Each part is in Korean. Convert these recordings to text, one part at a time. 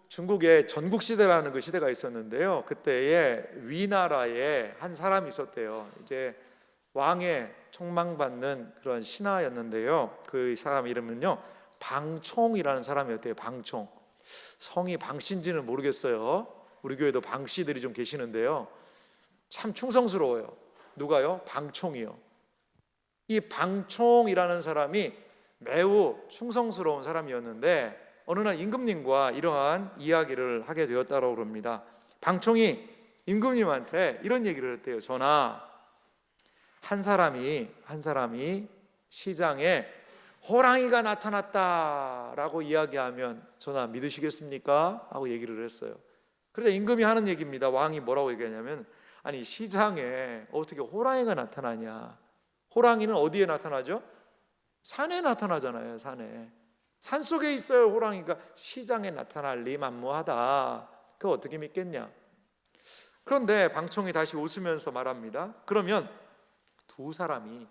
중국의 전국시대라는 그 시대가 있었는데요. 그때에 위나라에 한 사람이 있었대요. 이제 왕의 촉망받는 그런 신하였는데요. 그 사람 이름은요, 방총이라는 사람이었대요. 방총. 성이 방씨인지는 모르겠어요. 우리 교회도 방씨들이 좀 계시는데요. 참 충성스러워요. 누가요? 방총이요. 이 방총이라는 사람이 매우 충성스러운 사람이었는데 어느 날 임금님과 이러한 이야기를 하게 되었다고 그럽니다. 방총이 임금님한테 이런 얘기를 했대요. 전하, 한 사람이 시장에 호랑이가 나타났다라고 이야기하면 전하 믿으시겠습니까? 하고 얘기를 했어요. 그래서 임금이 하는 얘기입니다. 왕이 뭐라고 얘기하냐면, 아니 시장에 어떻게 호랑이가 나타나냐? 호랑이는 어디에 나타나죠? 산에 나타나잖아요. 산 속에 있어요. 호랑이가 시장에 나타날 리 만무하다. 그거 어떻게 믿겠냐? 그런데 방총이 다시 웃으면서 말합니다. 그러면 두 사람이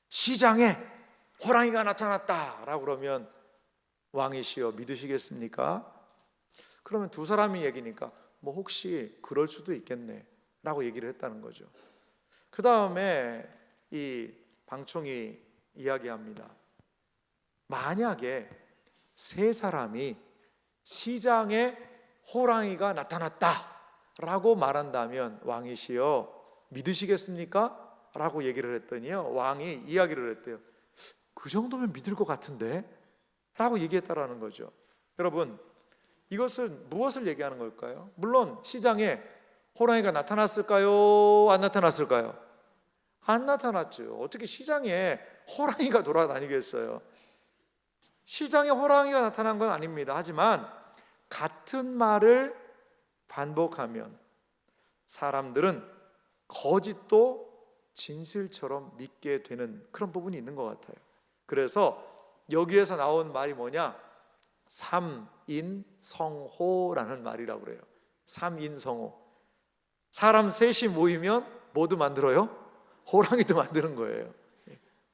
시장에 호랑이가 나타났다라고 그러면 왕이시여 믿으시겠습니까? 그러면 두 사람이 얘기니까 뭐 혹시 그럴 수도 있겠네 라고 얘기를 했다는 거죠. 그 다음에 이 방총이 이야기합니다. 만약에 세 사람이 시장에 호랑이가 나타났다라고 말한다면 왕이시여 믿으시겠습니까? 라고 얘기를 했더니요, 왕이 이야기를 했대요. 그 정도면 믿을 것 같은데? 라고 얘기했다라는 거죠. 여러분, 이것은 무엇을 얘기하는 걸까요? 물론 시장에 호랑이가 나타났을까요? 안 나타났을까요? 안 나타났죠. 어떻게 시장에 호랑이가 돌아다니겠어요? 시장에 호랑이가 나타난 건 아닙니다. 하지만 같은 말을 반복하면 사람들은 거짓도 진실처럼 믿게 되는 그런 부분이 있는 것 같아요. 그래서 여기에서 나온 말이 뭐냐? 삼인성호라는 말이라고 그래요. 삼인성호. 사람 셋이 모이면 뭐도 만들어요? 호랑이도 만드는 거예요.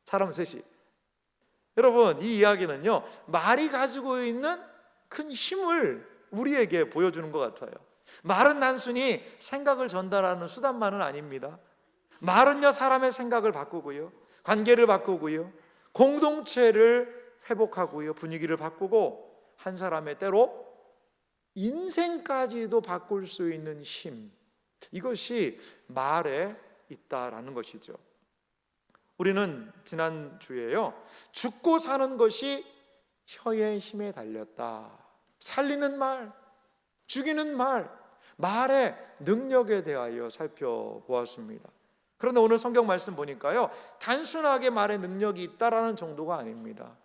사람 셋이. 여러분, 이 이야기는요, 말이 가지고 있는 큰 힘을 우리에게 보여주는 것 같아요. 말은 단순히 생각을 전달하는 수단만은 아닙니다. 말은요, 사람의 생각을 바꾸고요, 관계를 바꾸고요, 공동체를 회복하고요, 분위기를 바꾸고, 한 사람의 때로 인생까지도 바꿀 수 있는 힘, 이것이 말에 있다라는 것이죠. 우리는 지난주에요, 죽고 사는 것이 혀의 힘에 달렸다. 살리는 말, 죽이는 말, 말의 능력에 대하여 살펴보았습니다. 그런데 오늘 성경 말씀 보니까요, 단순하게 말의 능력이 있다라는 정도가 아닙니다.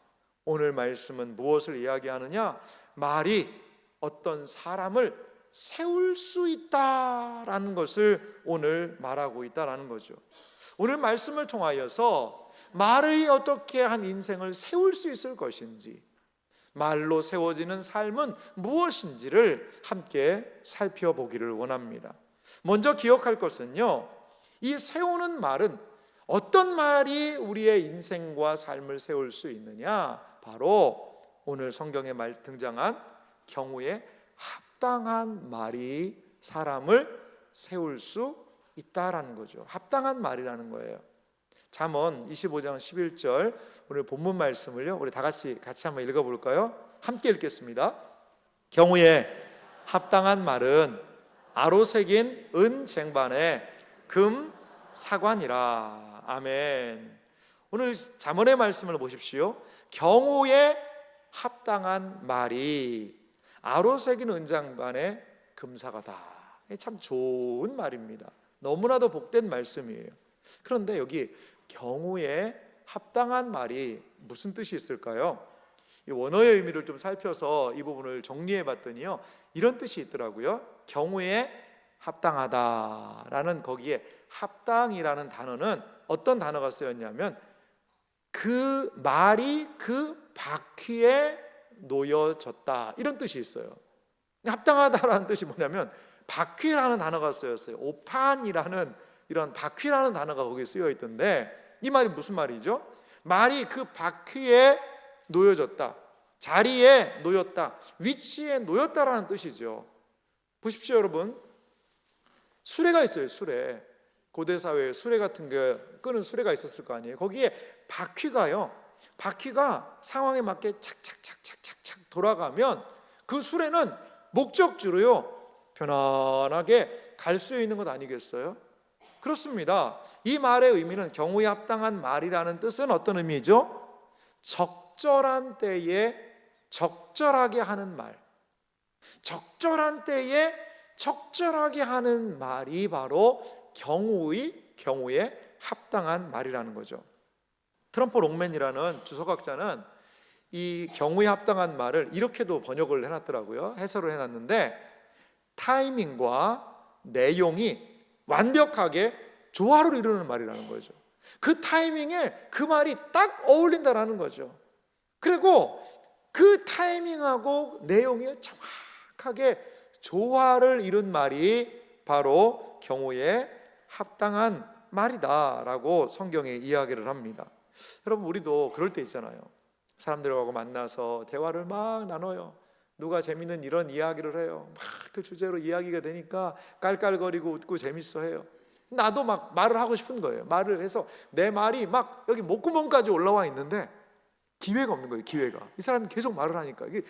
오늘 말씀은 무엇을 이야기하느냐? 말이 어떤 사람을 세울 수 있다라는 것을 오늘 말하고 있다라는 거죠. 오늘 말씀을 통하여서 말이 어떻게 한 인생을 세울 수 있을 것인지, 말로 세워지는 삶은 무엇인지를 함께 살펴보기를 원합니다. 먼저 기억할 것은요, 이 세우는 말은 어떤 말이 우리의 인생과 삶을 세울 수 있느냐? 바로 오늘 성경에 등장한 경우에 합당한 말이 사람을 세울 수 있다라는 거죠. 합당한 말이라는 거예요. 잠언 25장 11절 오늘 본문 말씀을요, 우리 다 같이 한번 읽어볼까요? 함께 읽겠습니다. 경우에 합당한 말은 아로 새긴 은 쟁반에 금 사관이라. 아멘. 오늘 잠언의 말씀을 보십시오. 경우에 합당한 말이 아로 새긴 은장반에 금사가다. 참 좋은 말입니다. 너무나도 복된 말씀이에요. 그런데 여기 경우에 합당한 말이 무슨 뜻이 있을까요? 이 원어의 의미를 좀 살펴서 이 부분을 정리해 봤더니요, 이런 뜻이 있더라고요. 경우에 합당하다라는, 거기에 합당이라는 단어는 어떤 단어가 쓰였냐면 그 말이 그 바퀴에 놓여졌다, 이런 뜻이 있어요. 합당하다라는 뜻이 뭐냐면 바퀴라는 단어가 쓰였어요. 오판이라는 이런 바퀴라는 단어가 거기에 쓰여 있던데, 이 말이 무슨 말이죠? 말이 그 바퀴에 놓여졌다. 자리에 놓였다, 위치에 놓였다라는 뜻이죠. 보십시오, 여러분. 수레가 있어요. 수레. 고대 사회에 수레 같은 게 끄는 수레가 있었을 거 아니에요. 거기에 바퀴가 상황에 맞게 착착착착착착 돌아가면 그 수레는 목적지로요 편안하게 갈 수 있는 것 아니겠어요? 그렇습니다. 이 말의 의미는 경우에 합당한 말이라는 뜻은 어떤 의미죠? 적절한 때에 적절하게 하는 말, 적절한 때에 적절하게 하는 말이 바로 경우에 합당한 말이라는 거죠. 트럼프 롱맨이라는 주석학자는 이 경우에 합당한 말을 이렇게도 번역을 해놨더라고요. 해설을 해놨는데, 타이밍과 내용이 완벽하게 조화를 이루는 말이라는 거죠. 그 타이밍에 그 말이 딱 어울린다라는 거죠. 그리고 그 타이밍하고 내용이 정확하게 조화를 이룬 말이 바로 경우에 합당한 말이다라고 성경에 이야기를 합니다. 여러분, 우리도 그럴 때 있잖아요. 사람들하고 만나서 대화를 막 나눠요. 누가 재밌는 이런 이야기를 해요. 막 그 주제로 이야기가 되니까 깔깔거리고 웃고 재밌어 해요. 나도 막 말을 하고 싶은 거예요. 말을 해서 내 말이 막 여기 목구멍까지 올라와 있는데 기회가 없는 거예요. 기회가. 이 사람이 계속 말을 하니까 이게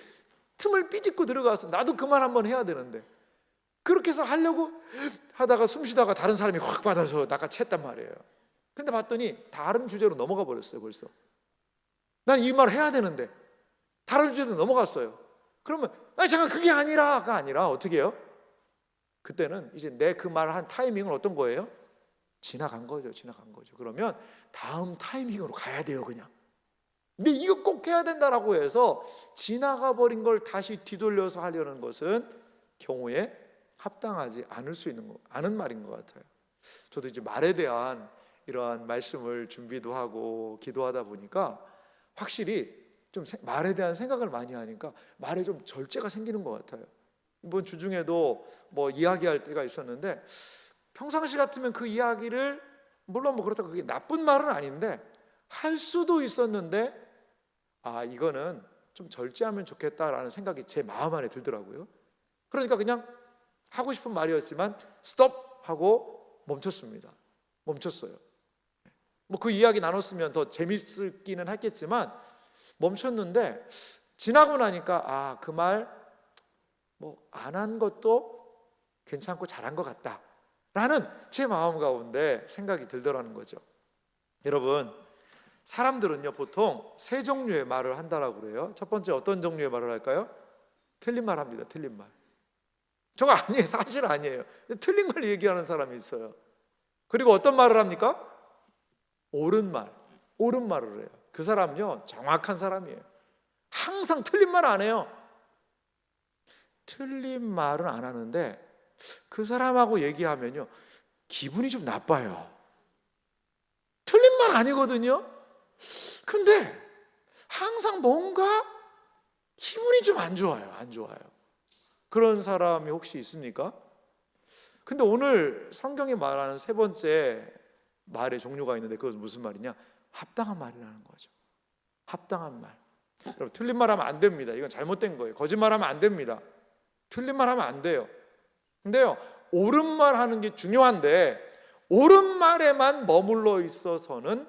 틈을 삐짓고 들어가서 나도 그 말 한번 해야 되는데, 그렇게 해서 하려고 하다가 숨 쉬다가 다른 사람이 확 받아서 낚아챘단 말이에요. 그런데 봤더니 다른 주제로 넘어가 버렸어요. 벌써 난 이 말 해야 되는데 다른 주제로 넘어갔어요. 그러면 아니 잠깐, 그게 아니라가 아니라 어떻게 해요? 그때는 이제 내 그 말 한 타이밍은 어떤 거예요? 지나간 거죠. 그러면 다음 타이밍으로 가야 돼요. 그냥 근데 이거 꼭 해야 된다라고 해서 지나가 버린 걸 다시 뒤돌려서 하려는 것은 경우에 합당하지 않은 말인 것 같아요. 저도 이제 말에 대한 이러한 말씀을 준비도 하고 기도하다 보니까 확실히 좀 말에 대한 생각을 많이 하니까 말에 좀 절제가 생기는 것 같아요. 이번 주중에도 뭐 이야기할 때가 있었는데, 평상시 같으면 그 이야기를 물론 뭐 그렇다고 그게 나쁜 말은 아닌데 할 수도 있었는데, 이거는 좀 절제하면 좋겠다라는 생각이 제 마음 안에 들더라고요. 그러니까 그냥 하고 싶은 말이었지만 스톱 하고 멈췄어요. 뭐 그 이야기 나눴으면 더 재밌기는 했겠지만 멈췄는데, 지나고 나니까 그 말 뭐 안 한 것도 괜찮고 잘한 것 같다라는 제 마음 가운데 생각이 들더라는 거죠. 여러분, 사람들은요 보통 세 종류의 말을 한다라고 그래요. 첫 번째, 어떤 종류의 말을 할까요? 틀린 말 합니다. 틀린 말. 저거 아니에요. 사실 아니에요. 틀린 걸 얘기하는 사람이 있어요. 그리고 어떤 말을 합니까? 옳은 말을 해요. 그 사람요 정확한 사람이에요. 항상 틀린 말 안 해요. 틀린 말은 안 하는데 그 사람하고 얘기하면요 기분이 좀 나빠요. 틀린 말 아니거든요. 근데 항상 뭔가 기분이 좀 안 좋아요. 그런 사람이 혹시 있습니까? 근데 오늘 성경이 말하는 세 번째 말의 종류가 있는데, 그것은 무슨 말이냐? 합당한 말이라는 거죠. 합당한 말. 여러분, 틀린 말 하면 안 됩니다. 이건 잘못된 거예요. 거짓말하면 안 됩니다. 틀린 말 하면 안 돼요. 근데요, 옳은 말 하는 게 중요한데 옳은 말에만 머물러 있어서는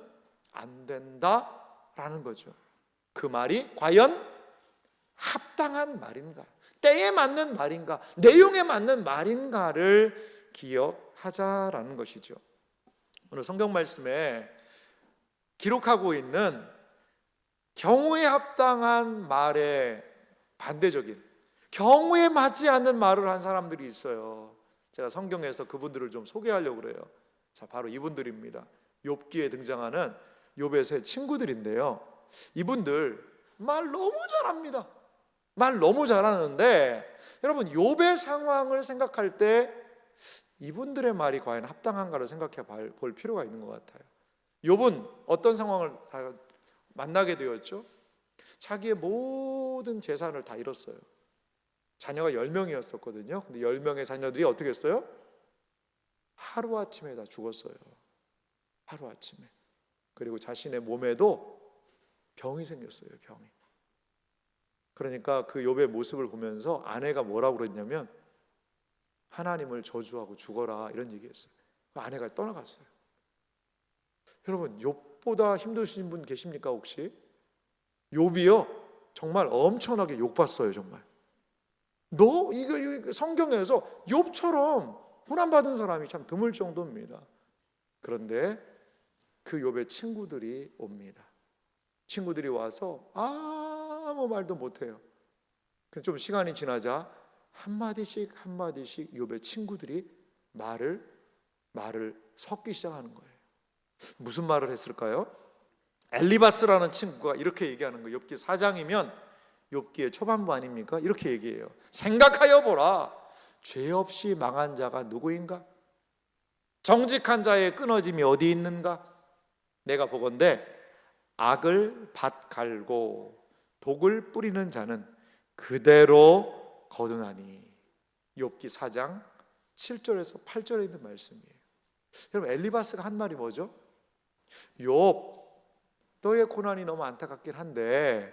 안 된다라는 거죠. 그 말이 과연 합당한 말인가, 때에 맞는 말인가, 내용에 맞는 말인가를 기억하자라는 것이죠. 오늘 성경 말씀에 기록하고 있는 경우에 합당한 말의 반대적인, 경우에 맞지 않는 말을 한 사람들이 있어요. 제가 성경에서 그분들을 좀 소개하려고 그래요. 자, 바로 이분들입니다. 욥기에 등장하는 욥의 세 친구들인데요. 이분들 말 너무 잘합니다. 말 너무 잘하는데 여러분, 욥의 상황을 생각할 때 이분들의 말이 과연 합당한가를 생각해 볼 필요가 있는 것 같아요. 욥은 어떤 상황을 만나게 되었죠? 자기의 모든 재산을 다 잃었어요. 자녀가 10명이었었거든요. 근데 10명의 자녀들이 어떻게 했어요? 하루아침에 다 죽었어요. 하루아침에. 그리고 자신의 몸에도 병이 생겼어요. 병이. 그러니까 그 욥의 모습을 보면서 아내가 뭐라고 그랬냐면 하나님을 저주하고 죽어라 이런 얘기했어요. 아내가 떠나갔어요. 여러분, 욥보다 힘드신 분 계십니까 혹시? 욥이요 정말 엄청나게 욕봤어요. 정말 이거 성경에서 욥처럼 고난받은 사람이 참 드물 정도입니다. 그런데 그 욥의 친구들이 옵니다. 친구들이 와서 아무 말도 못해요. 좀 시간이 지나자 한마디씩 욥의 친구들이 말을 섞기 시작하는 거예요. 무슨 말을 했을까요? 엘리바스라는 친구가 이렇게 얘기하는 거예요. 욥기 4장이면 욥기의 초반부 아닙니까? 이렇게 얘기해요. 생각하여 보라. 죄 없이 망한 자가 누구인가? 정직한 자의 끊어짐이 어디 있는가? 내가 보건대 악을 밭갈고 독을 뿌리는 자는 그대로 거두나니. 욥기 4장 7절에서 8절에 있는 말씀이에요. 여러분, 엘리바스가 한 말이 뭐죠? 욥, 너의 고난이 너무 안타깝긴 한데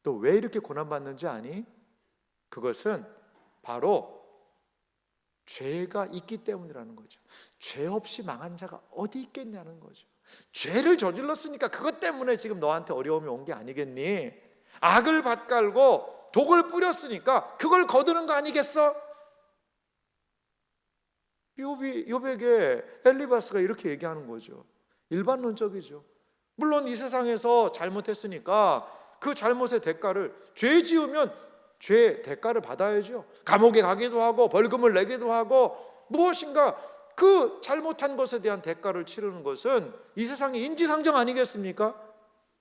너 왜 이렇게 고난받는지 아니? 그것은 바로 죄가 있기 때문이라는 거죠. 죄 없이 망한 자가 어디 있겠냐는 거죠. 죄를 저질렀으니까 그것 때문에 지금 너한테 어려움이 온 게 아니겠니? 악을 밭갈고 독을 뿌렸으니까 그걸 거두는 거 아니겠어? 욥에게 엘리바스가 이렇게 얘기하는 거죠. 일반론적이죠. 물론 이 세상에서 잘못했으니까 그 잘못의 대가를, 죄 지으면 죄 대가를 받아야죠. 감옥에 가기도 하고 벌금을 내기도 하고 무엇인가 그 잘못한 것에 대한 대가를 치르는 것은 이 세상의 인지상정 아니겠습니까?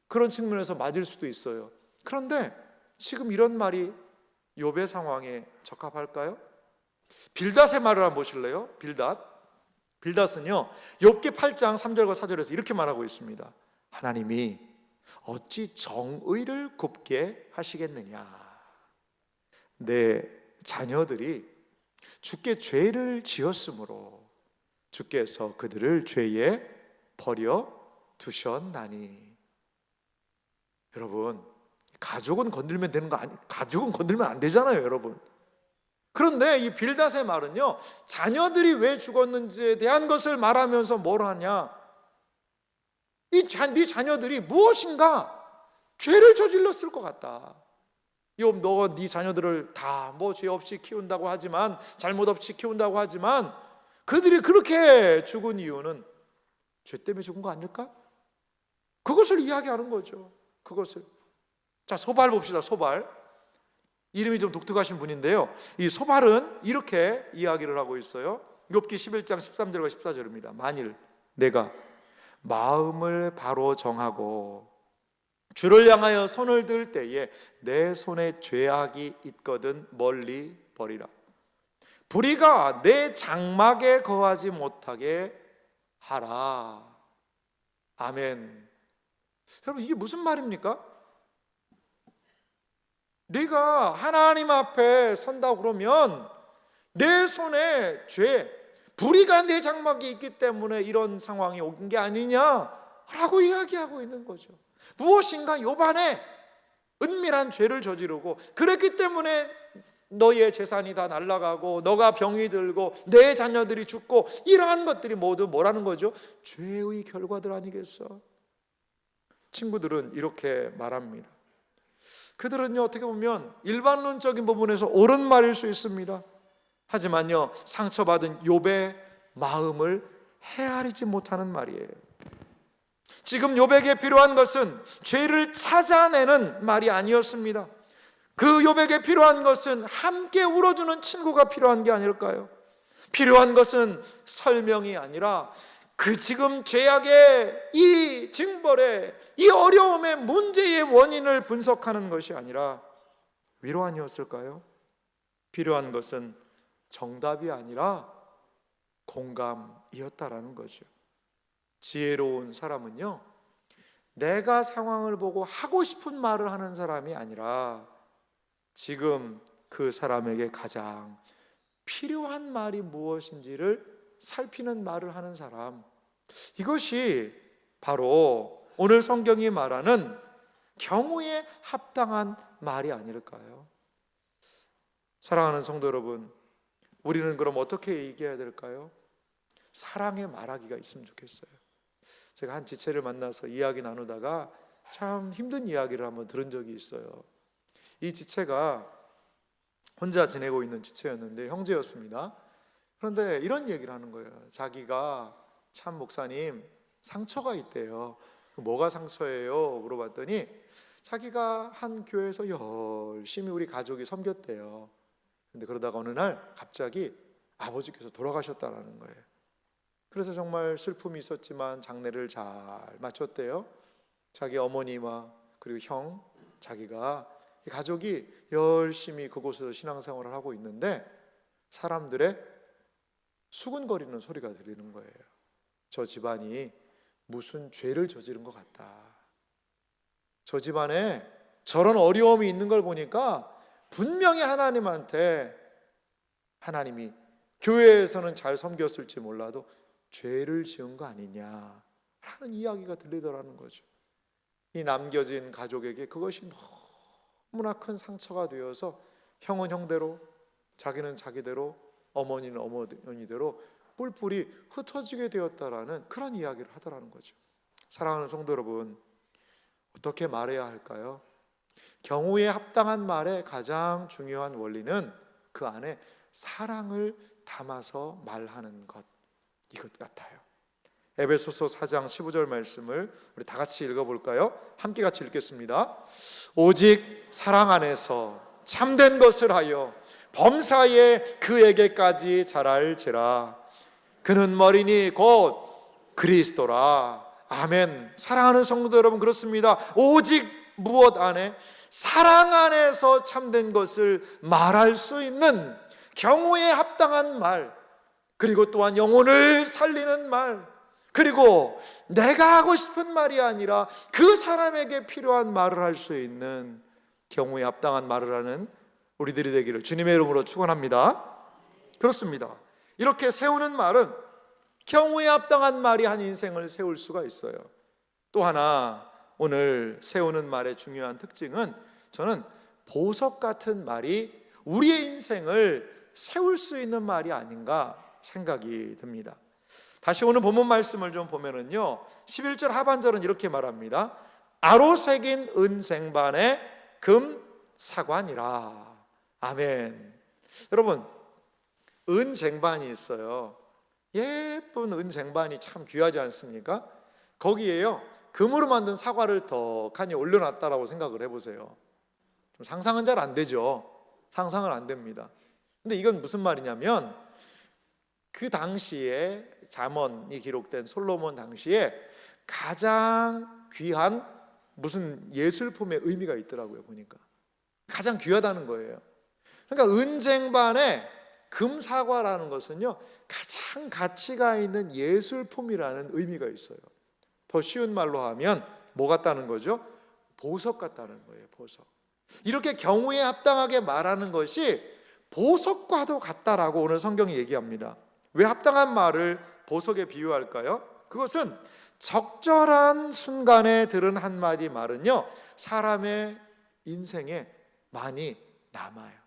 그런 측면에서 맞을 수도 있어요. 그런데 지금 이런 말이 욥의 상황에 적합할까요? 빌닷의 말을 한번 보실래요? 빌닷은요 욥기 8장 3절과 4절에서 이렇게 말하고 있습니다. 하나님이 어찌 정의를 굽게 하시겠느냐? 내 자녀들이 주께 죄를 지었으므로 주께서 그들을 죄에 버려 두셨나니. 여러분, 가족은 건들면 되는 거 아니? 가족은 건들면 안 되잖아요, 여러분. 그런데 이 빌닷의 말은요, 자녀들이 왜 죽었는지에 대한 것을 말하면서 뭘 하냐? 네 자녀들이 무엇인가 죄를 저질렀을 것 같다. 욥, 너 네 자녀들을 다 뭐 죄 없이 키운다고 하지만, 잘못 없이 키운다고 하지만 그들이 그렇게 죽은 이유는 죄 때문에 죽은 거 아닐까? 그것을 이야기하는 거죠. 그것을. 자, 소발 봅시다. 소발. 이름이 좀 독특하신 분인데요, 이 소발은 이렇게 이야기를 하고 있어요. 욥기 11장 13절과 14절입니다. 만일 내가 마음을 바로 정하고 주를 향하여 손을 들 때에 내 손에 죄악이 있거든 멀리 버리라. 불의가 내 장막에 거하지 못하게 하라. 아멘. 여러분, 이게 무슨 말입니까? 내가 하나님 앞에 선다 그러면 내 손에 죄, 불의가 내 장막에 있기 때문에 이런 상황이 온 게 아니냐라고 이야기하고 있는 거죠. 무엇인가 욥 안에 은밀한 죄를 저지르고, 그랬기 때문에 너의 재산이 다 날아가고 너가 병이 들고 내 자녀들이 죽고, 이러한 것들이 모두 뭐라는 거죠? 죄의 결과들 아니겠어? 친구들은 이렇게 말합니다. 그들은요, 어떻게 보면 일반론적인 부분에서 옳은 말일 수 있습니다. 하지만요, 상처받은 욥의 마음을 헤아리지 못하는 말이에요. 지금 욥에게 필요한 것은 죄를 찾아내는 말이 아니었습니다. 그 욥에게 필요한 것은 함께 울어주는 친구가 필요한 게 아닐까요? 필요한 것은 설명이 아니라 그 지금 죄악의 이 징벌의 이 어려움의 문제의 원인을 분석하는 것이 아니라 위로 아니었을까요? 필요한 것은 정답이 아니라 공감이었다라는 거죠. 지혜로운 사람은요, 내가 상황을 보고 하고 싶은 말을 하는 사람이 아니라 지금 그 사람에게 가장 필요한 말이 무엇인지를 살피는 말을 하는 사람, 이것이 바로 오늘 성경이 말하는 경우에 합당한 말이 아닐까요? 사랑하는 성도 여러분, 우리는 그럼 어떻게 얘기해야 될까요? 사랑의 말하기가 있으면 좋겠어요. 제가 한 지체를 만나서 이야기 나누다가 참 힘든 이야기를 한번 들은 적이 있어요. 이 지체가 혼자 지내고 있는 지체였는데 형제였습니다. 그런데 이런 얘기를 하는 거예요. 자기가 참 목사님 상처가 있대요. 뭐가 상처예요? 물어봤더니 자기가 한 교회에서 열심히 우리 가족이 섬겼대요. 근데 그러다가 어느 날 갑자기 아버지께서 돌아가셨다라는 거예요. 그래서 정말 슬픔이 있었지만 장례를 잘 마쳤대요. 자기 어머니와 그리고 형, 자기가 이 가족이 열심히 그곳에서 신앙생활을 하고 있는데 사람들의 수군거리는 소리가 들리는 거예요. 저 집안이 무슨 죄를 저지른 것 같다. 저 집안에 저런 어려움이 있는 걸 보니까 분명히 하나님한테, 하나님이 교회에서는 잘 섬겼을지 몰라도 죄를 지은 거 아니냐 라는 이야기가 들리더라는 거죠. 이 남겨진 가족에게 그것이 너무나 큰 상처가 되어서 형은 형대로, 자기는 자기대로, 어머니는 어머니대로 뿔뿔이 흩어지게 되었다라는 그런 이야기를 하더라는 거죠. 사랑하는 성도 여러분, 어떻게 말해야 할까요? 경우에 합당한 말의 가장 중요한 원리는 그 안에 사랑을 담아서 말하는 것, 이것 같아요. 에베소서 4장 15절 말씀을 우리 다 같이 읽어볼까요? 함께 같이 읽겠습니다. 오직 사랑 안에서 참된 것을 하여 범사에 그에게까지 자랄지라. 그는 머리니 곧 그리스도라. 아멘. 사랑하는 성도 여러분, 그렇습니다. 오직 무엇 안에? 사랑 안에서 참된 것을 말할 수 있는 경우에 합당한 말, 그리고 또한 영혼을 살리는 말, 그리고 내가 하고 싶은 말이 아니라 그 사람에게 필요한 말을 할 수 있는 경우에 합당한 말을 하는 우리들이 되기를 주님의 이름으로 축원합니다. 그렇습니다. 이렇게 세우는 말은 경우에 합당한 말이 한 인생을 세울 수가 있어요. 또 하나 오늘 세우는 말의 중요한 특징은 저는 보석 같은 말이 우리의 인생을 세울 수 있는 말이 아닌가 생각이 듭니다. 다시 오늘 본문 말씀을 좀 보면은요, 11절 하반절은 이렇게 말합니다. 아로 새긴 은쟁반에 금 사관이라. 아멘. 여러분, 은쟁반이 있어요. 예쁜 은쟁반이 참 귀하지 않습니까? 거기에요, 금으로 만든 사과를 덕하니 올려놨다라고 생각을 해보세요. 좀 상상은 잘 안 되죠. 상상은 안 됩니다. 근데 이건 무슨 말이냐면 그 당시에 잠언이 기록된 솔로몬 당시에 가장 귀한 무슨 예술품의 의미가 있더라고요. 보니까 가장 귀하다는 거예요. 그러니까 은쟁반에 금사과라는 것은요, 가장 가치가 있는 예술품이라는 의미가 있어요. 더 쉬운 말로 하면 뭐 같다는 거죠? 보석 같다는 거예요. 보석. 이렇게 경우에 합당하게 말하는 것이 보석과도 같다라고 오늘 성경이 얘기합니다. 왜 합당한 말을 보석에 비유할까요? 그것은 적절한 순간에 들은 한마디 말은요, 사람의 인생에 많이 남아요.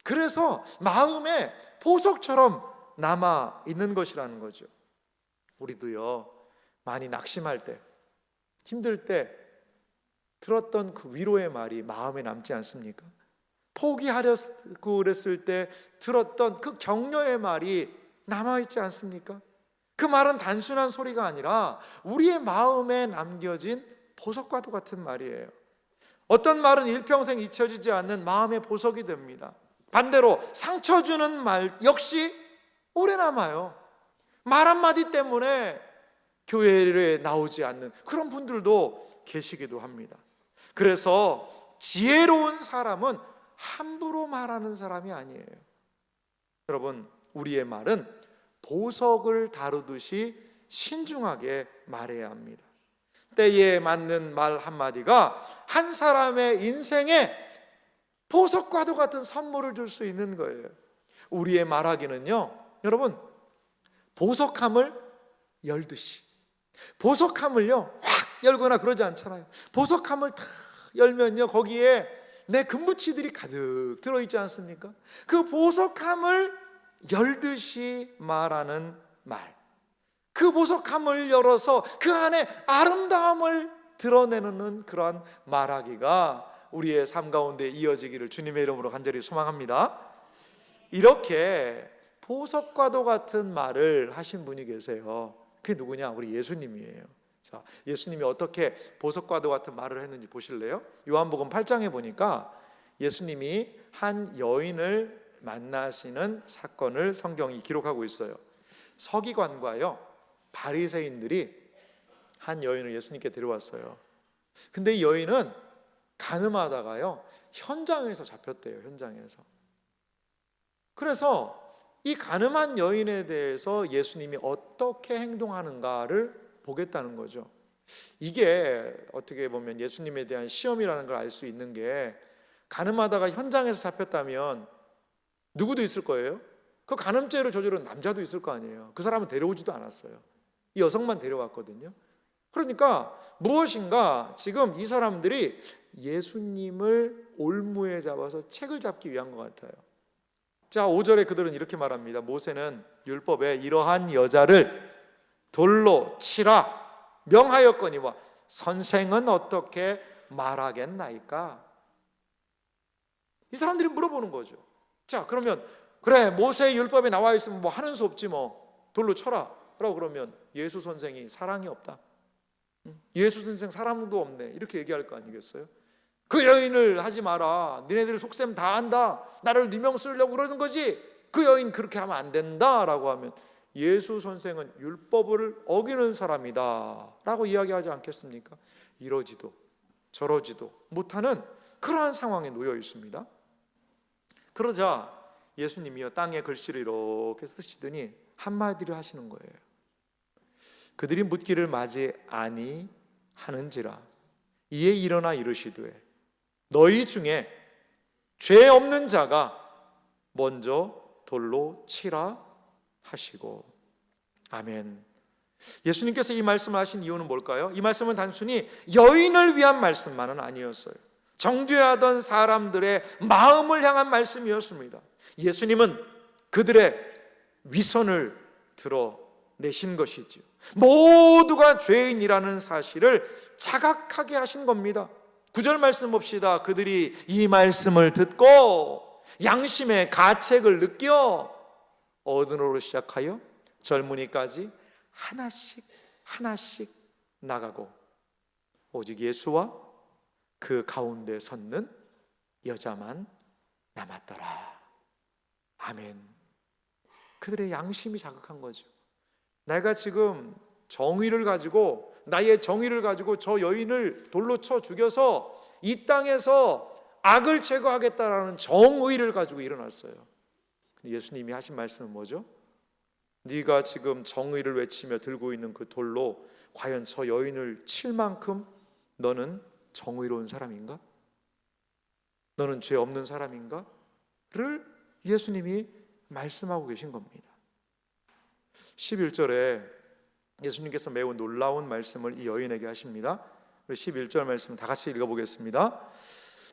그래서 마음에 보석처럼 남아 있는 것이라는 거죠. 우리도요, 많이 낙심할 때, 힘들 때 들었던 그 위로의 말이 마음에 남지 않습니까? 포기하려고 그랬을 때 들었던 그 격려의 말이 남아있지 않습니까? 그 말은 단순한 소리가 아니라 우리의 마음에 남겨진 보석과도 같은 말이에요. 어떤 말은 일평생 잊혀지지 않는 마음의 보석이 됩니다. 반대로 상처 주는 말 역시 오래 남아요. 말 한마디 때문에 교회에 나오지 않는 그런 분들도 계시기도 합니다. 그래서 지혜로운 사람은 함부로 말하는 사람이 아니에요. 여러분, 우리의 말은 보석을 다루듯이 신중하게 말해야 합니다. 때에 맞는 말 한마디가 한 사람의 인생에 보석과도 같은 선물을 줄 수 있는 거예요. 우리의 말하기는요, 여러분, 보석함을 열듯이, 보석함을요 확 열거나 그러지 않잖아요. 보석함을 탁 열면요, 거기에 내 금붙이들이 가득 들어있지 않습니까? 그 보석함을 열듯이 말하는 말, 그 보석함을 열어서 그 안에 아름다움을 드러내는 그러한 말하기가 우리의 삶 가운데 이어지기를 주님의 이름으로 간절히 소망합니다. 이렇게 보석과도 같은 말을 하신 분이 계세요. 그게 누구냐? 우리 예수님이에요. 자, 예수님이 어떻게 보석과도 같은 말을 했는지 보실래요? 요한복음 8장에 보니까 예수님이 한 여인을 만나시는 사건을 성경이 기록하고 있어요. 서기관과요 바리새인들이 한 여인을 예수님께 데려왔어요. 근데 이 여인은 간음하다가요 현장에서 잡혔대요. 현장에서. 그래서 이 간음한 여인에 대해서 예수님이 어떻게 행동하는가를 보겠다는 거죠. 이게 어떻게 보면 예수님에 대한 시험이라는 걸 알 수 있는 게, 간음하다가 현장에서 잡혔다면 누구도 있을 거예요. 그 간음죄를 저지른 남자도 있을 거 아니에요. 그 사람은 데려오지도 않았어요. 이 여성만 데려왔거든요. 그러니까 무엇인가 지금 이 사람들이 예수님을 올무에 잡아서 책을 잡기 위한 것 같아요. 자, 5절에 그들은 이렇게 말합니다. 모세는 율법에 이러한 여자를 돌로 치라 명하였거니와 선생은 어떻게 말하겠나이까? 이 사람들이 물어보는 거죠. 자, 그러면 그래, 모세의 율법에 나와 있으면 뭐 하는 수 없지, 뭐 돌로 쳐라 라고 그러면 예수 선생이 사랑이 없다, 예수 선생 사랑도 없네, 이렇게 얘기할 거 아니겠어요? 그 여인을 하지 마라, 니네들 속셈 다 안다, 나를 누명 쓰려고 그러는 거지, 그 여인 그렇게 하면 안 된다 라고 하면 예수 선생은 율법을 어기는 사람이다 라고 이야기하지 않겠습니까? 이러지도 저러지도 못하는 그러한 상황에 놓여 있습니다. 그러자 예수님이요 땅에 글씨를 이렇게 쓰시더니 한마디를 하시는 거예요. 그들이 묻기를 맞이 아니하는지라. 이에 일어나 이르시되 너희 중에 죄 없는 자가 먼저 돌로 치라 하시고. 아멘. 예수님께서 이 말씀을 하신 이유는 뭘까요? 이 말씀은 단순히 여인을 위한 말씀만은 아니었어요. 정죄하던 사람들의 마음을 향한 말씀이었습니다. 예수님은 그들의 위선을 드러내신 것이지요. 모두가 죄인이라는 사실을 자각하게 하신 겁니다. 9절 말씀 봅시다. 그들이 이 말씀을 듣고 양심의 가책을 느껴 어른으로 시작하여 젊은이까지 하나씩 하나씩 나가고 오직 예수와 그 가운데 섰는 여자만 남았더라. 아멘. 그들의 양심이 자극한 거죠. 내가 지금 정의를 가지고, 나의 정의를 가지고 저 여인을 돌로 쳐 죽여서 이 땅에서 악을 제거하겠다라는 정의를 가지고 일어났어요. 예수님이 하신 말씀은 뭐죠? 네가 지금 정의를 외치며 들고 있는 그 돌로 과연 저 여인을 칠 만큼 너는 정의로운 사람인가? 너는 죄 없는 사람인가? 를 예수님이 말씀하고 계신 겁니다. 11절에 예수님께서 매우 놀라운 말씀을 이 여인에게 하십니다. 11절 말씀 다 같이 읽어보겠습니다.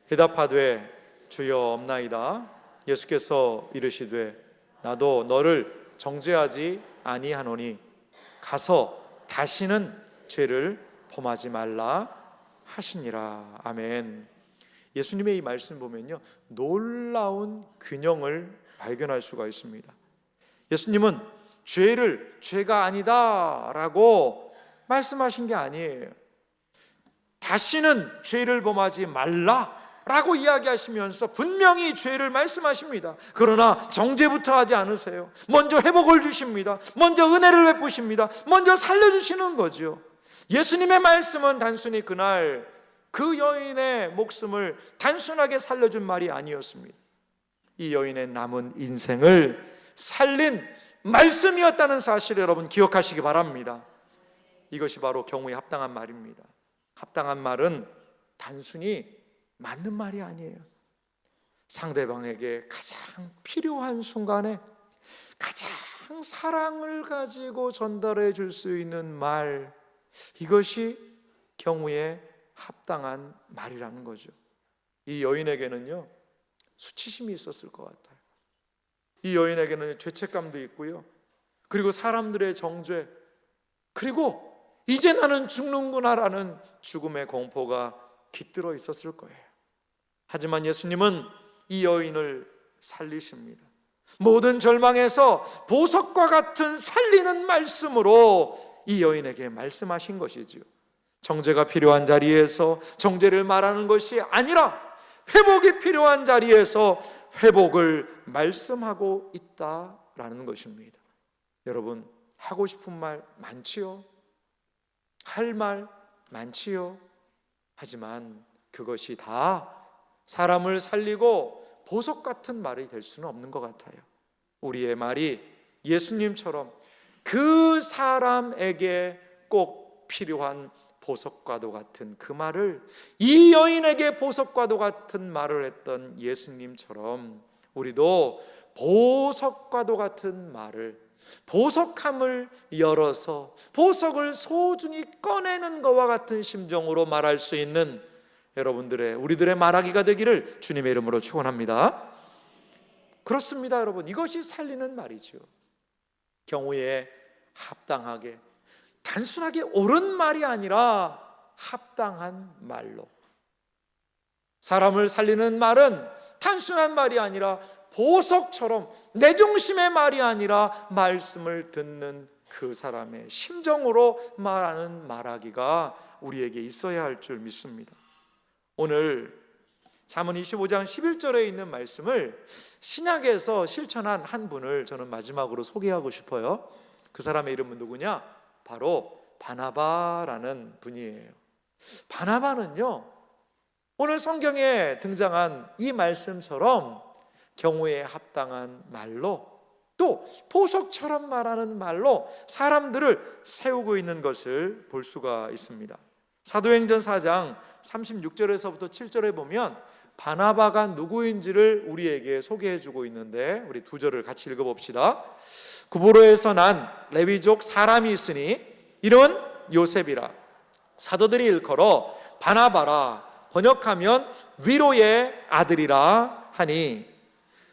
대답하되 주여 없나이다. 예수께서 이르시되 나도 너를 정죄하지 아니하노니 가서 다시는 죄를 범하지 말라 하시니라. 아멘. 예수님의 이 말씀 보면요 놀라운 균형을 발견할 수가 있습니다. 예수님은 죄를 죄가 아니다 라고 말씀하신 게 아니에요. 다시는 죄를 범하지 말라 라고 이야기하시면서 분명히 죄를 말씀하십니다. 그러나 정죄부터 하지 않으세요. 먼저 회복을 주십니다. 먼저 은혜를 베푸십니다. 먼저 살려주시는 거죠. 예수님의 말씀은 단순히 그날 그 여인의 목숨을 단순하게 살려준 말이 아니었습니다. 이 여인의 남은 인생을 살린 말씀이었다는 사실을 여러분 기억하시기 바랍니다. 이것이 바로 경우에 합당한 말입니다. 합당한 말은 단순히 맞는 말이 아니에요. 상대방에게 가장 필요한 순간에 가장 사랑을 가지고 전달해 줄 수 있는 말, 이것이 경우에 합당한 말이라는 거죠. 이 여인에게는요 수치심이 있었을 것 같아요. 이 여인에게는 죄책감도 있고요, 그리고 사람들의 정죄, 그리고 이제 나는 죽는구나라는 죽음의 공포가 깃들어 있었을 거예요. 하지만 예수님은 이 여인을 살리십니다. 모든 절망에서 보석과 같은 살리는 말씀으로 이 여인에게 말씀하신 것이지요. 정죄가 필요한 자리에서 정죄를 말하는 것이 아니라 회복이 필요한 자리에서 회복을 말씀하고 있다라는 것입니다. 여러분, 하고 싶은 말 많지요? 할 말 많지요? 하지만 그것이 다 사람을 살리고 보석 같은 말이 될 수는 없는 것 같아요. 우리의 말이 예수님처럼 그 사람에게 꼭 필요한 보석과도 같은 그 말을, 이 여인에게 보석과도 같은 말을 했던 예수님처럼 우리도 보석과도 같은 말을, 보석함을 열어서 보석을 소중히 꺼내는 것과 같은 심정으로 말할 수 있는 우리들의 말하기가 되기를 주님의 이름으로 축원합니다. 그렇습니다, 여러분. 이것이 살리는 말이죠. 경우에 합당하게, 단순하게 옳은 말이 아니라 합당한 말로. 사람을 살리는 말은 단순한 말이 아니라 보석처럼 내 중심의 말이 아니라 말씀을 듣는 그 사람의 심정으로 말하는 말하기가 우리에게 있어야 할 줄 믿습니다. 오늘 잠언 25장 11절에 있는 말씀을 신약에서 실천한 한 분을 저는 마지막으로 소개하고 싶어요. 그 사람의 이름은 누구냐? 바로 바나바라는 분이에요. 바나바는요, 오늘 성경에 등장한 이 말씀처럼 경우에 합당한 말로, 또 보석처럼 말하는 말로 사람들을 세우고 있는 것을 볼 수가 있습니다. 사도행전 4장 36절에서부터 7절에 보면 바나바가 누구인지를 우리에게 소개해 주고 있는데, 우리 두 절을 같이 읽어봅시다. 구브로에서 난 레위족 사람이 있으니 이름은 요셉이라. 사도들이 일컬어 바나바라, 번역하면 위로의 아들이라 하니,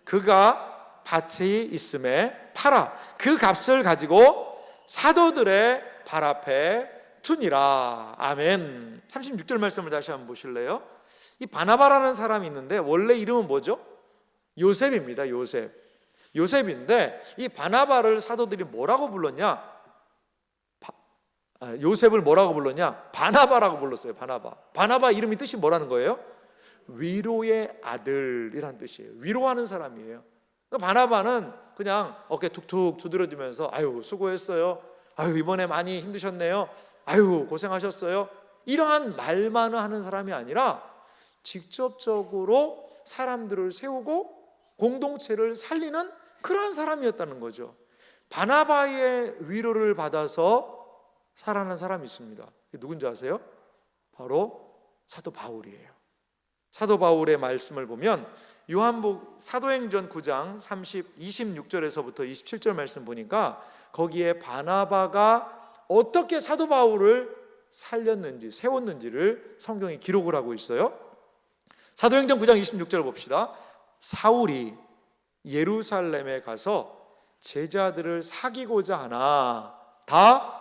그가 밭이 있음에 팔아 그 값을 가지고 사도들의 발 앞에 투니라. 아멘. 36절 말씀을 다시 한번 보실래요? 이 바나바라는 사람이 있는데 원래 이름은 뭐죠? 요셉입니다. 요셉인데 이 바나바를 사도들이 뭐라고 불렀냐? 요셉을 뭐라고 불렀냐? 바나바라고 불렀어요. 바나바 이름이 뜻이 뭐라는 거예요? 위로의 아들이란 뜻이에요. 위로하는 사람이에요. 바나바는 그냥 어깨 툭툭 두드려주면서 아유 수고했어요, 아유 이번에 많이 힘드셨네요, 아유 고생하셨어요, 이러한 말만 하는 사람이 아니라 직접적으로 사람들을 세우고 공동체를 살리는 그런 사람이었다는 거죠. 바나바의 위로를 받아서 살아난 사람이 있습니다. 누군지 아세요? 바로 사도 바울이에요. 사도 바울의 말씀을 보면 사도행전 9장 26절에서부터 27절 말씀 보니까 거기에 바나바가 어떻게 사도 바울을 살렸는지, 세웠는지를 성경이 기록을 하고 있어요. 사도행전 9장 26절 봅시다. 사울이 예루살렘에 가서 제자들을 사귀고자 하나 다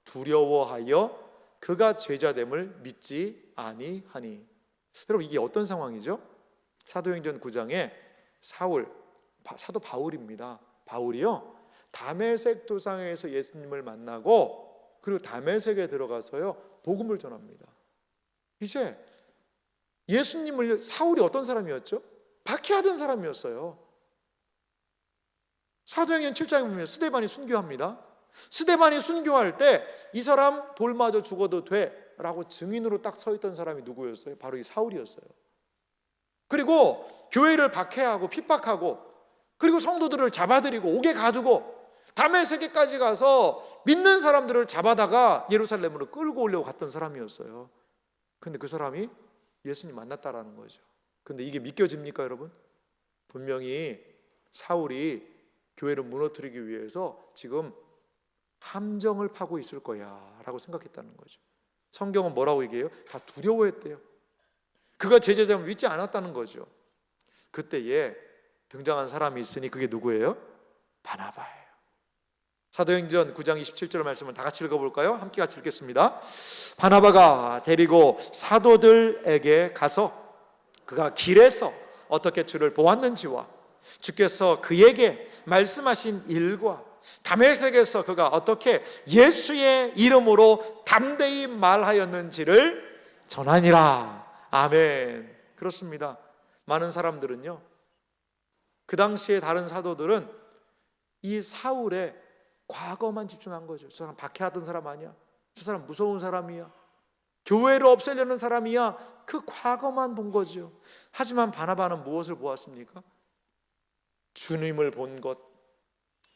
두려워하여 그가 제자됨을 믿지 아니하니. 여러분, 이게 어떤 상황이죠? 사도행전 9장에 사도 바울입니다. 바울이요, 다메섹 도상에서 예수님을 만나고 그리고 다메섹에 들어가서요 복음을 전합니다. 이제 예수님을, 사울이 어떤 사람이었죠? 박해하던 사람이었어요. 사도행전 7장에 보면 스데반이 순교합니다. 스데반이 순교할 때 이 사람 돌 맞아 죽어도 돼 라고 증인으로 딱 서 있던 사람이 누구였어요? 바로 이 사울이었어요. 그리고 교회를 박해하고 핍박하고 그리고 성도들을 잡아들이고 옥에 가두고 다메섹까지 가서 믿는 사람들을 잡아다가 예루살렘으로 끌고 오려고 갔던 사람이었어요. 근데 그 사람이 예수님 만났다라는 거죠. 근데 이게 믿겨집니까, 여러분? 분명히 사울이 교회를 무너뜨리기 위해서 지금 함정을 파고 있을 거야 라고 생각했다는 거죠. 성경은 뭐라고 얘기해요? 다 두려워했대요. 그가 제자됨을 믿지 않았다는 거죠. 그때에 등장한 사람이 있으니 그게 누구예요? 바나바예요. 사도행전 9장 27절 말씀을 다 같이 읽어볼까요? 함께 같이 읽겠습니다. 바나바가 데리고 사도들에게 가서 그가 길에서 어떻게 주를 보았는지와 주께서 그에게 말씀하신 일과 다메섹에서 그가 어떻게 예수의 이름으로 담대히 말하였는지를 전하니라. 아멘. 그렇습니다. 많은 사람들은요, 그 당시에 다른 사도들은 이 사울의 과거만 집중한 거죠. 저 사람 박해하던 사람 아니야? 저 사람 무서운 사람이야? 교회를 없애려는 사람이야? 그 과거만 본 거죠. 하지만 바나바는 무엇을 보았습니까? 주님을 본 것,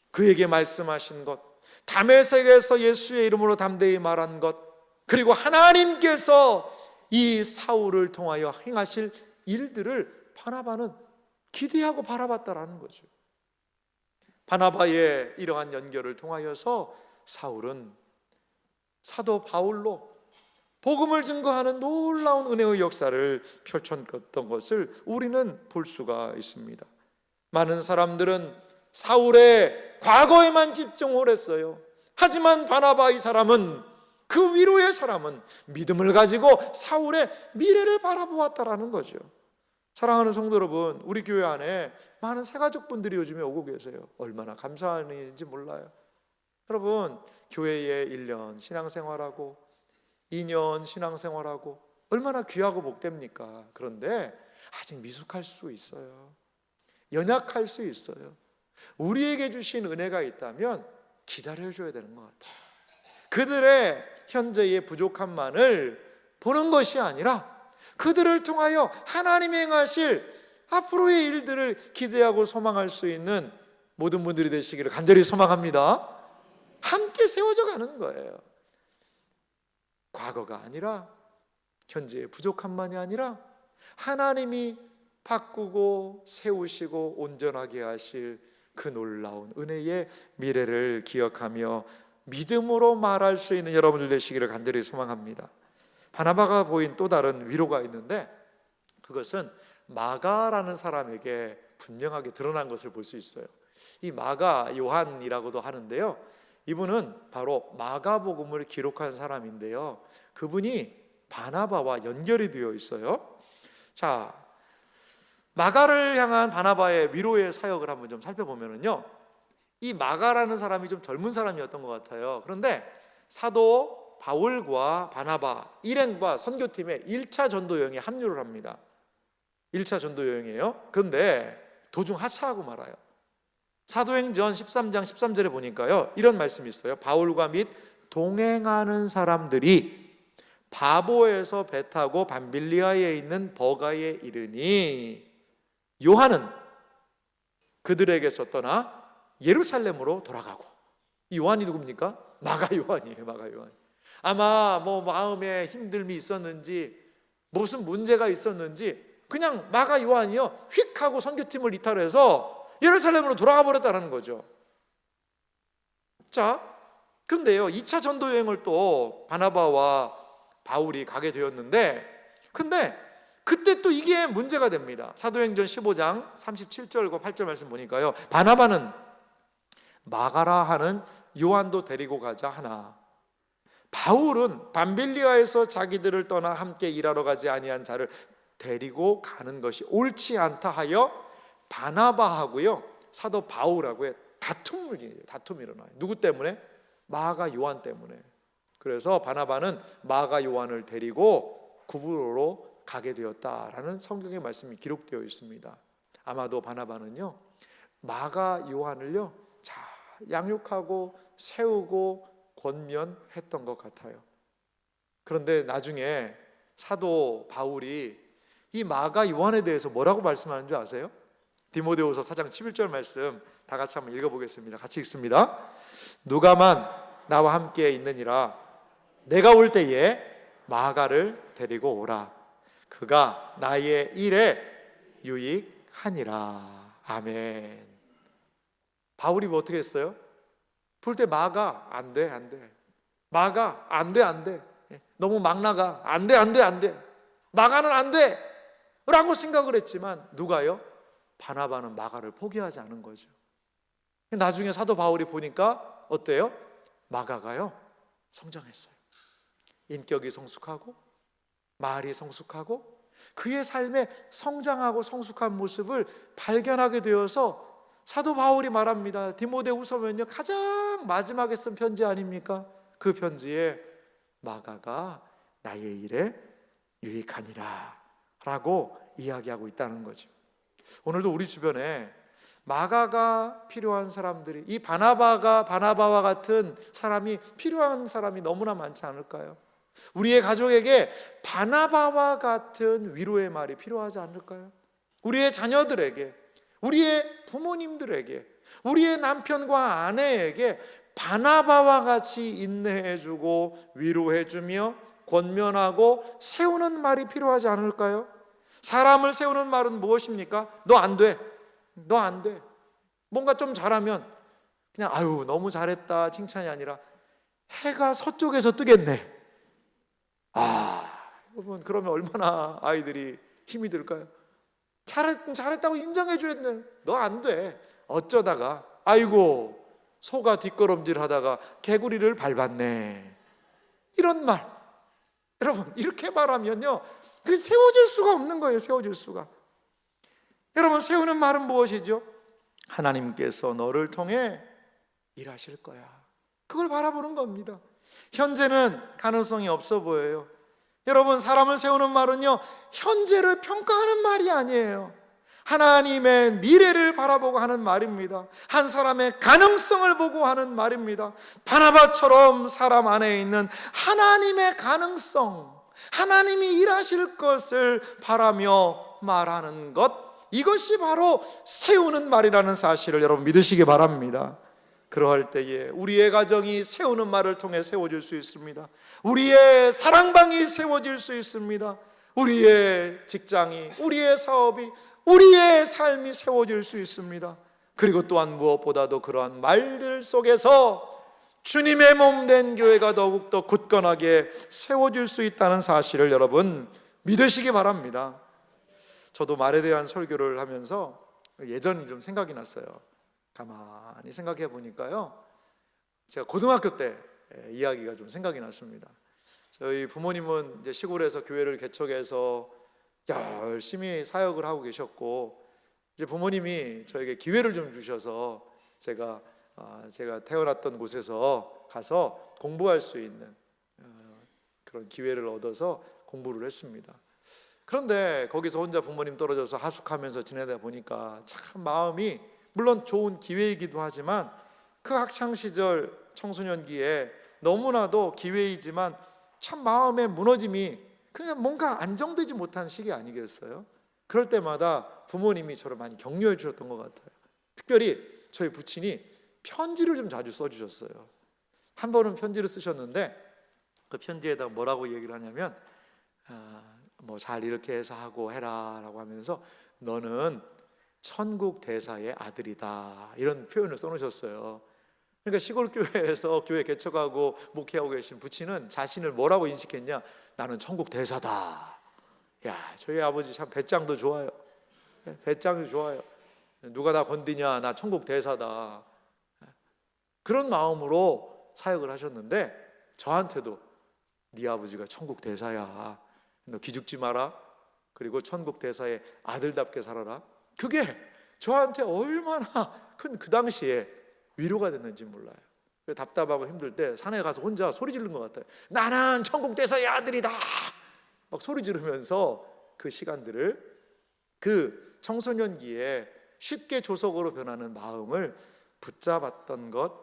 그에게 말씀하신 것, 다메섹에서 예수의 이름으로 담대히 말한 것, 그리고 하나님께서 이 사울을 통하여 행하실 일들을 바나바는 기대하고 바라봤다라는 거죠. 바나바의 이러한 연결을 통하여서 사울은 사도 바울로 복음을 증거하는 놀라운 은혜의 역사를 펼쳤던 것을 우리는 볼 수가 있습니다. 많은 사람들은 사울의 과거에만 집중을 했어요. 하지만 바나바 이 사람은, 그 위로의 사람은 믿음을 가지고 사울의 미래를 바라보았다라는 거죠. 사랑하는 성도 여러분, 우리 교회 안에 많은 새가족분들이 요즘에 오고 계세요. 얼마나 감사한 일인지 몰라요. 여러분, 교회에 1년 신앙생활하고 2년 신앙생활하고 얼마나 귀하고 복됩니까? 그런데 아직 미숙할 수 있어요. 연약할 수 있어요. 우리에게 주신 은혜가 있다면 기다려줘야 되는 것 같아요. 그들의 현재의 부족함만을 보는 것이 아니라 그들을 통하여 하나님이 행하실 앞으로의 일들을 기대하고 소망할 수 있는 모든 분들이 되시기를 간절히 소망합니다. 함께 세워져 가는 거예요. 과거가 아니라, 현재의 부족함만이 아니라 하나님이 바꾸고 세우시고 온전하게 하실 그 놀라운 은혜의 미래를 기억하며 믿음으로 말할 수 있는 여러분들 되시기를 간절히 소망합니다. 바나바가 보인 또 다른 위로가 있는데, 그것은 마가라는 사람에게 분명하게 드러난 것을 볼 수 있어요. 이 마가 요한이라고도 하는데요, 이분은 바로 마가복음을 기록한 사람인데요, 그분이 바나바와 연결이 되어 있어요. 자, 마가를 향한 바나바의 위로의 사역을 한번 좀 살펴보면요, 이 마가라는 사람이 좀 젊은 사람이었던 것 같아요. 그런데 사도 바울과 바나바 일행과 선교팀의 1차 전도 여행에 합류를 합니다. 1차 전도 여행이에요. 그런데 도중 하차하고 말아요. 사도행전 13장 13절에 보니까요, 이런 말씀이 있어요. 바울과 및 동행하는 사람들이 바보에서 배 타고 밤빌리아에 있는 버가에 이르니 요한은 그들에게서 떠나 예루살렘으로 돌아가고. 이 요한이 누굽니까? 마가 요한이에요. 마가 요한. 아마 마음에 힘듦이 있었는지 무슨 문제가 있었는지 그냥 마가 요한이요, 휙 하고 선교팀을 이탈해서 예루살렘으로 돌아가 버렸다는 거죠. 자, 근데요, 2차 전도 여행을 또 바나바와 바울이 가게 되었는데, 근데 그때 또 이게 문제가 됩니다. 사도행전 15장 37절과 8절 말씀 보니까요, 바나바는 마가라 하는 요한도 데리고 가자 하나 바울은 밤빌리아에서 자기들을 떠나 함께 일하러 가지 아니한 자를 데리고 가는 것이 옳지 않다 하여 바나바하고요 사도 바울하고의 다툼이 일어나요. 누구 때문에? 마가 요한 때문에. 그래서 바나바는 마가 요한을 데리고 구브로로 가게 되었다라는 성경의 말씀이 기록되어 있습니다. 아마도 바나바는요 마가 요한을요 잘 양육하고 세우고 권면했던 것 같아요. 그런데 나중에 사도 바울이 이 마가 요한에 대해서 뭐라고 말씀하는 줄 아세요? 디모데후서 4장 11절 말씀 다 같이 한번 읽어보겠습니다. 같이 읽습니다. 누가만 나와 함께 있느니라 내가 올 때에 마가를 데리고 오라. 그가 나의 일에 유익하니라. 아멘. 바울이 뭐 어떻게 했어요? 볼 때 마가 안 돼. 마가 안 돼. 너무 막 나가. 안 돼. 마가는 안 돼. 라고 생각을 했지만 누가요? 바나바는 마가를 포기하지 않은 거죠. 나중에 사도 바울이 보니까 어때요? 마가가요 성장했어요. 인격이 성숙하고 말이 성숙하고 그의 삶에 성장하고 성숙한 모습을 발견하게 되어서 사도 바울이 말합니다. 디모데후서면요 가장 마지막에 쓴 편지 아닙니까? 그 편지에 마가가 나의 일에 유익하니라 라고 이야기하고 있다는 거죠. 오늘도 우리 주변에 마가가 필요한 사람들이, 이 바나바와 같은 사람이 필요한 사람이 너무나 많지 않을까요? 우리의 가족에게 바나바와 같은 위로의 말이 필요하지 않을까요? 우리의 자녀들에게, 우리의 부모님들에게, 우리의 남편과 아내에게 바나바와 같이 인내해주고 위로해주며 권면하고 세우는 말이 필요하지 않을까요? 사람을 세우는 말은 무엇입니까? 너 안 돼. 너 안 돼. 뭔가 좀 잘하면 그냥 아유 너무 잘했다 칭찬이 아니라 해가 서쪽에서 뜨겠네. 여러분 그러면 얼마나 아이들이 힘이 들까요? 잘했다고 인정해 줘야 돼. 너 안 돼. 어쩌다가 아이고 소가 뒷걸음질 하다가 개구리를 밟았네. 이런 말. 여러분 이렇게 말하면요 그 세워질 수가 없는 거예요. 세워질 수가. 여러분 세우는 말은 무엇이죠? 하나님께서 너를 통해 일하실 거야. 그걸 바라보는 겁니다. 현재는 가능성이 없어 보여요. 여러분 사람을 세우는 말은요 현재를 평가하는 말이 아니에요. 하나님의 미래를 바라보고 하는 말입니다. 한 사람의 가능성을 보고 하는 말입니다. 바나바처럼 사람 안에 있는 하나님의 가능성, 하나님이 일하실 것을 바라며 말하는 것, 이것이 바로 세우는 말이라는 사실을 여러분 믿으시기 바랍니다. 그러할 때에 우리의 가정이 세우는 말을 통해 세워질 수 있습니다. 우리의 사랑방이 세워질 수 있습니다. 우리의 직장이, 우리의 사업이, 우리의 삶이 세워질 수 있습니다. 그리고 또한 무엇보다도 그러한 말들 속에서 주님의 몸 된 교회가 더욱더 굳건하게 세워질 수 있다는 사실을 여러분 믿으시기 바랍니다. 저도 말에 대한 설교를 하면서 예전이 좀 생각이 났어요. 가만히 생각해 보니까요 제가 고등학교 때 이야기가 좀 생각이 났습니다. 저희 부모님은 이제 시골에서 교회를 개척해서 열심히 사역을 하고 계셨고 이제 부모님이 저에게 기회를 좀 주셔서 제가 태어났던 곳에서 가서 공부할 수 있는 그런 기회를 얻어서 공부를 했습니다. 그런데 거기서 혼자 부모님 떨어져서 하숙하면서 지내다 보니까 참 마음이 물론 좋은 기회이기도 하지만 그 학창시절 청소년기에 너무나도 기회이지만 참 마음의 무너짐이 그냥 뭔가 안정되지 못한 시기 아니겠어요? 그럴 때마다 부모님이 저를 많이 격려해 주셨던 것 같아요. 특별히 저희 부친이 편지를 좀 자주 써주셨어요. 한 번은 편지를 쓰셨는데 그 편지에다 뭐라고 얘기를 하냐면 뭐 잘 이렇게 해서 하고 해라 라고 하면서 너는 천국 대사의 아들이다 이런 표현을 써놓으셨어요. 그러니까 시골 교회에서 교회 개척하고 목회하고 계신 부친은 자신을 뭐라고 인식했냐? 나는 천국 대사다. 야, 저희 아버지 참 배짱도 좋아요. 배짱이 좋아요. 누가 나 건드냐? 나 천국 대사다. 그런 마음으로 사역을 하셨는데 저한테도 네 아버지가 천국 대사야. 너 기죽지 마라. 그리고 천국 대사의 아들답게 살아라. 그게 저한테 얼마나 큰 그 당시에 위로가 됐는지 몰라요. 답답하고 힘들 때 산에 가서 혼자 소리 지르는 것 같아요. 나는 천국 대사의 아들이다. 막 소리 지르면서 그 시간들을 그 청소년기에 쉽게 조석으로 변하는 마음을 붙잡았던 것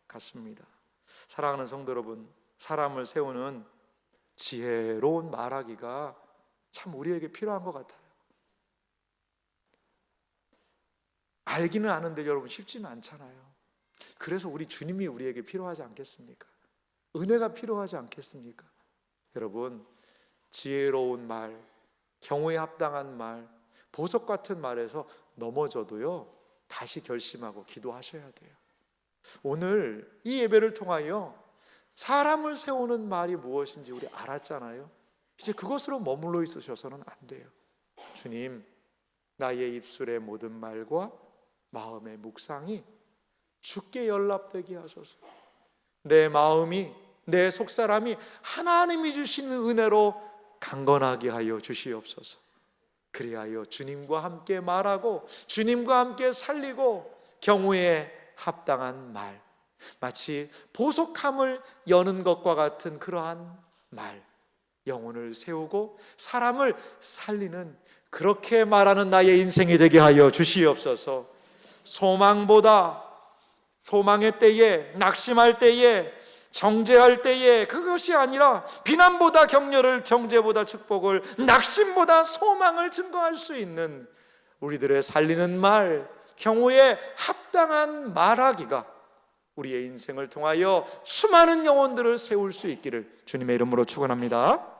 같습니다. 사랑하는 성도 여러분, 사람을 세우는 지혜로운 말하기가 참 우리에게 필요한 것 같아요. 알기는 아는데 여러분 쉽지는 않잖아요. 그래서 우리 주님이 우리에게 필요하지 않겠습니까? 은혜가 필요하지 않겠습니까? 여러분 지혜로운 말, 경우에 합당한 말, 보석 같은 말에서 넘어져도요 다시 결심하고 기도하셔야 돼요. 오늘 이 예배를 통하여 사람을 세우는 말이 무엇인지 우리 알았잖아요. 이제 그것으로 머물러 있으셔서는 안 돼요. 주님, 나의 입술의 모든 말과 마음의 묵상이 주께 연락되게 하소서. 내 마음이, 내 속사람이 하나님이 주시는 은혜로 강건하게 하여 주시옵소서. 그리하여 주님과 함께 말하고 주님과 함께 살리고 경우에 합당한 말, 마치 보석함을 여는 것과 같은 그러한 말, 영혼을 세우고 사람을 살리는, 그렇게 말하는 나의 인생이 되게 하여 주시옵소서. 소망의 때에, 낙심할 때에, 정죄할 때에, 그것이 아니라 비난보다 격려를, 정죄보다 축복을, 낙심보다 소망을 증거할 수 있는 우리들의 살리는 말, 경우에 합당한 말하기가 우리의 인생을 통하여 수많은 영혼들을 세울 수 있기를 주님의 이름으로 축원합니다.